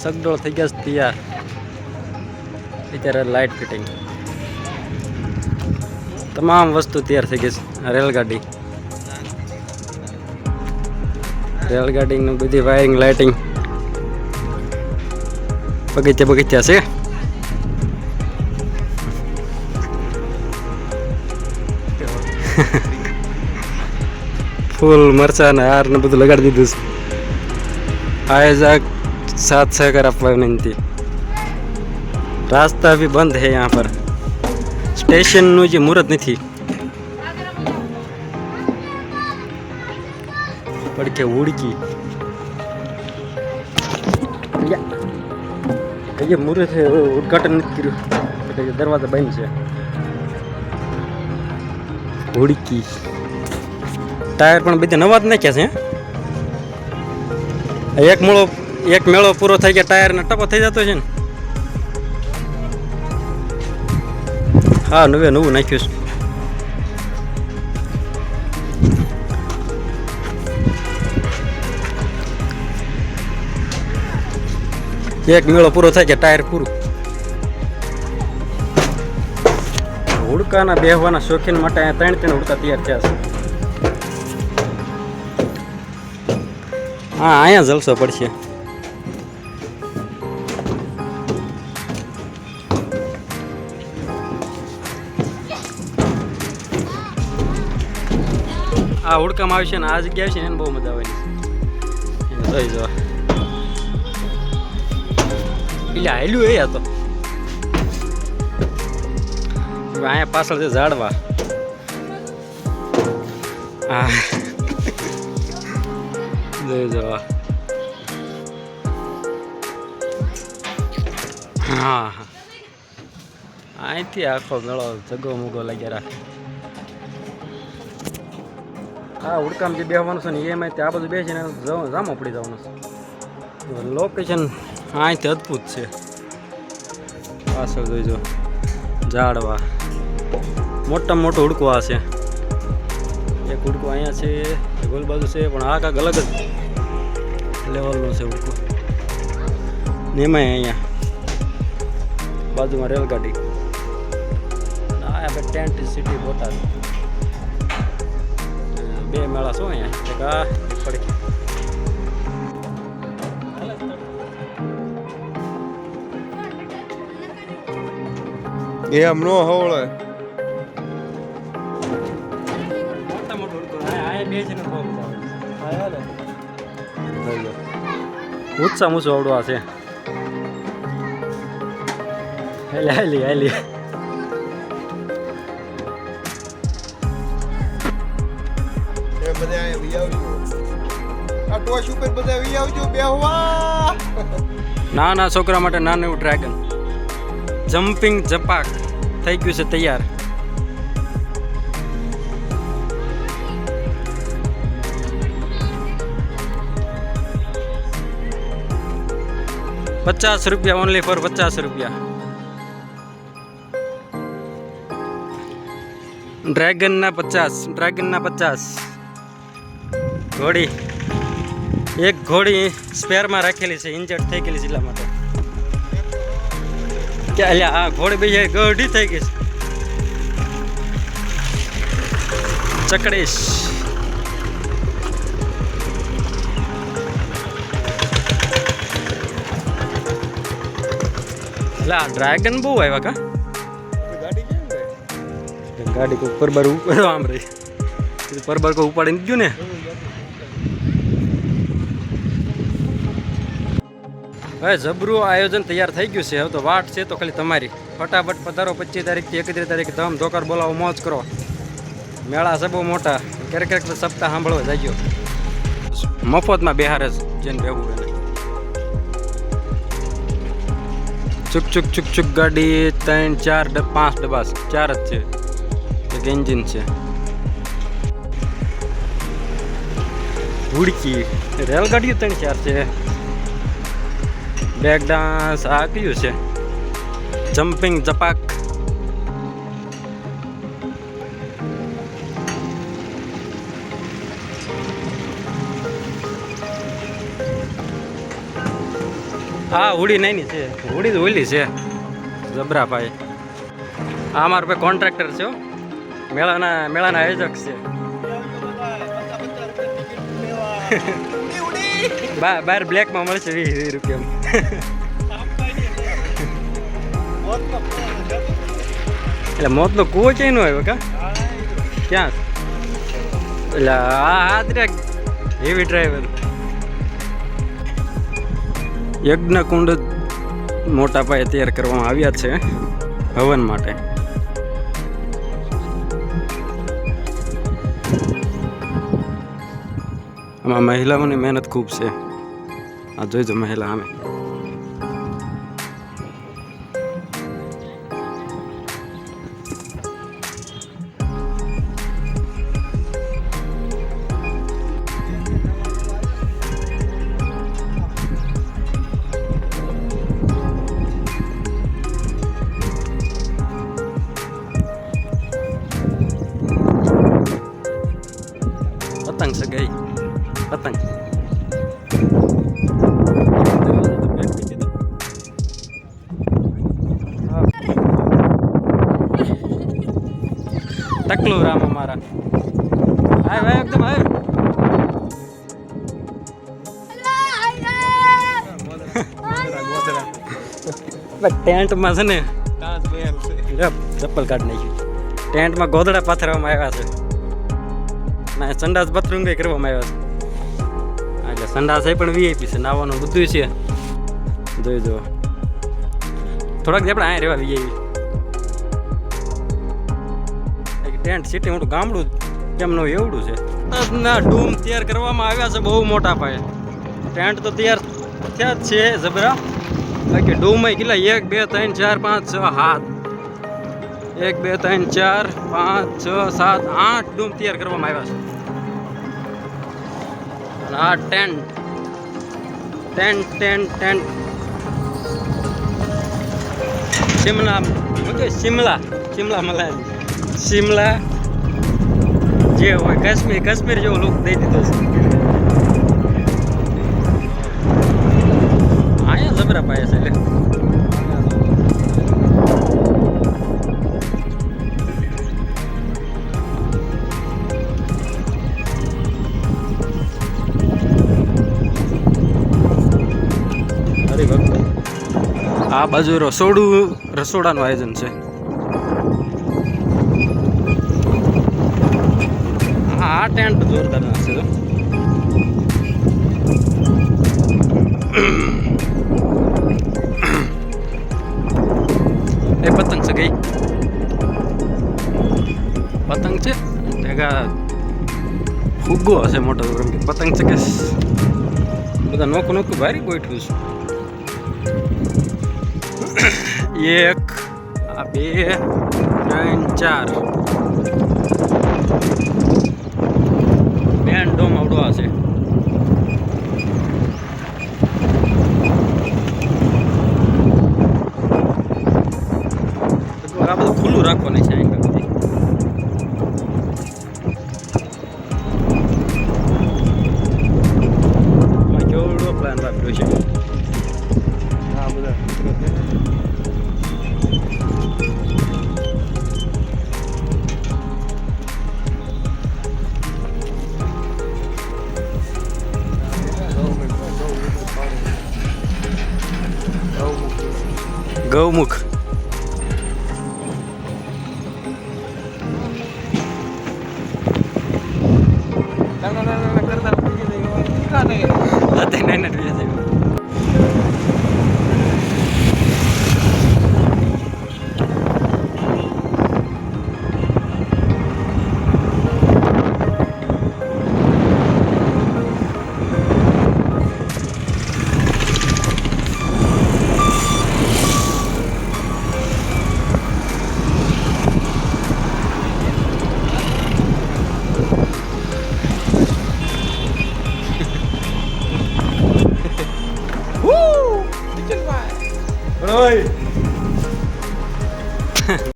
સગડોળ થઈ ગયા છે તૈયાર. અત્યારે લાઇટ ફિટિંગ તમામ વસ્તુ તૈયાર થઈ ગઈ છે. રેલગાડીનું બધી વાયરિંગ લાઇટિંગ બગીચા છે. फूल मरचा ने हार ने બધું લગાડી દીધું છે. आयोजक साथ सहकार આપવા વિનંતી. रास्ता भी बंद है यहाँ पर. स्टेशन નું જે મુહૂર્ત નથી. પડકે ઉડકી કઈ મુહૂર્ત છે ઉદ્ઘાટન નથી કર્યું એટલે દરવાજા બંધ છે. ઉડકી ટાયર પણ બધા નવા જ નાખ્યા છે. એક મેળો પૂરો થઈ ગયા ટાયર ને ટપો થઈ જતો છે ને. હા નવું નાખ્યું છે. એક મેળો પૂરો થાય કે ટાયર પૂરું. હુડકાના બેહવાના શોખીન માટે ત્રણ હુડકા તૈયાર થયા છે. હા અહીંયા જલસો પડશે. આ હુડકામાં આવશે ને આ જગ્યા છે ને એને બહુ મજા આવે જોઈ જો. એટલે હાલ્યું એ હતો અહીંયા પાછળ છે ઝાડવા. હા જોઈ જો. હા અહીંથી આખો મેળો જગો મુગો લાગ્યા રાખે. હા હુડકામાં જે બેસવાનું છે ને એમાં આ બધું બેસીને જામો પડી જવાનું છે. લોકેશન અહીંથી અદભુત છે. પાછળ જોઈજો ઝાડવા. મોટામાં મોટો હુડકો આ છે. એક હુડકો અહીંયા છે ગોલ બાજુ છે પણ આ કાંક અલગ જ લેવલનો છે હુડકો. ને એમાંય અહીંયા બાજુમાં રેલગાડી. આ આપણે ટેન્ટ સિટી બોટાદ. બે મેળા શું અહીંયા એક આ પડે. એમ નો હોળે મોટા મોટો હુડકો અહીંયા બે છે ને બહુ મજા આવે. ઊંચા ઊંચું આવડું આ છે. હાલી નાના છોકરા માટે નાનું એવું ડ્રેગન જમ્પિંગ જપાક થઈ ગયું છે તૈયાર. ₹50 ઓનલી ફોર ₹50. ડ્રેગનના 50. ઘોડી એક ઘોડી સ્પેરમાં રાખેલી છે ઇન્જર્ડ થઈ ગયેલી છે એટલા માટે. કે અલ્યા આ ઘોડી બીજી ગઢી થઈ ગઈ છે. ચકડીશ એટલે આ ડ્રેગન બહુ આવ્યા કા ગાડી કો પરબર ઉપર આમ રહી પરબર કો ઉપાડીને ગયું ને. હવે જબરું આયોજન તૈયાર થઈ ગયું છે. હવે તો વાટ છે તો ખાલી તમારી. ફટાફટ પધારો. 25 તારીખથી 31 તારીખ ધમ ધોકાર બોલાવો મોજ કરો. મેળા છે બહુ મોટા. ક્યારેક સપ્તાહ સાંભળવા જાય ગયો મફતમાં બેહારે જેને બેહવું એને. ચુક ગાડી 3 4 5 ડબ્બા 4 જ છે. એક એન્જિન છે. હુડકી રેલગાડીઓ 3 4 છે. બ્રેક ડાન્સ આ કયું છે જમ્પિંગ જપાક. હા હુડી નાની છે, હુડી તો ઓલી છે જબરા ભાઈ. આ મારો ભાઈ કોન્ટ્રાક્ટર છે હો. મેળાના આયોજક છે. બહાર બ્લેકમાં મળશે 20 રૂપિયામાં. એટલે મોતનો કૂવો ક્યાંય નો આવ્યો કા? ક્યાં? એટલે હા હેવી ડ્રાઈવર. યજ્ઞ કુંડ મોટા પાયે તૈયાર કરવામાં આવ્યા છે હવન માટે. આમાં મહિલાઓની મહેનત ખૂબ છે. આ જોઈજો મહિલા અમે. પતંગ છે ગઈ પતંગ. તકલું રામ અમારા ભાઈ એકદમ ટેન્ટમાં છે ને ચપ્પલ કાઢી નાખ્યું. ટેન્ટમાં ગોદડા પાથરવામાં આવ્યા છે ના સંડાસ બાથરૂમ કઈ કરવામાં આવ્યા છે. એટલે સંડાસ એ પણ વીઆઈપી છે, નાવાનું બધું છે. જોઈ જો થોડાક આપણે અહીંયા રહેવા વીઆઈપી. ટેન્ટ સિટી મોટું ગામડું કેમ ન હોય એવડું છે. ના ડૂમ તૈયાર કરવામાં આવ્યા છે બહુ મોટા પાયે. ટેન્ટ તો તૈયાર થયા જ છે જબરા. બાકી ડૂમમાં કેટલા 1 2 3 4 5 6 7 1 2 3 4 5 6 7 8 ડૂમ તૈયાર કરવામાં આવ્યા છે. અને આ ટેન્ટ શિમલા મલાલી શિમલા જે હોય કાશ્મીર જેવો લુક દઈ દીધો છે. અહીંયા જબરા પાયા છે એટલે આ બાજુ રસોડાનું આયોજન છે. આ ટેન્ટ જોરદાર છે. એ પતંગ છે ગઈ પતંગ છે ભેગા ફુગ્ગો હશે મોટો પતંગ છે કે બધા નોખું ભારી ગોઠવું છે. 1 2 3 4 બેન ડોમ આવડો હશે. આ બધું ખુલ્લું રાખવાનું છે. કેવડો પ્લાન વાપર્યો છે. આ બધા ગૌમુખ કરતા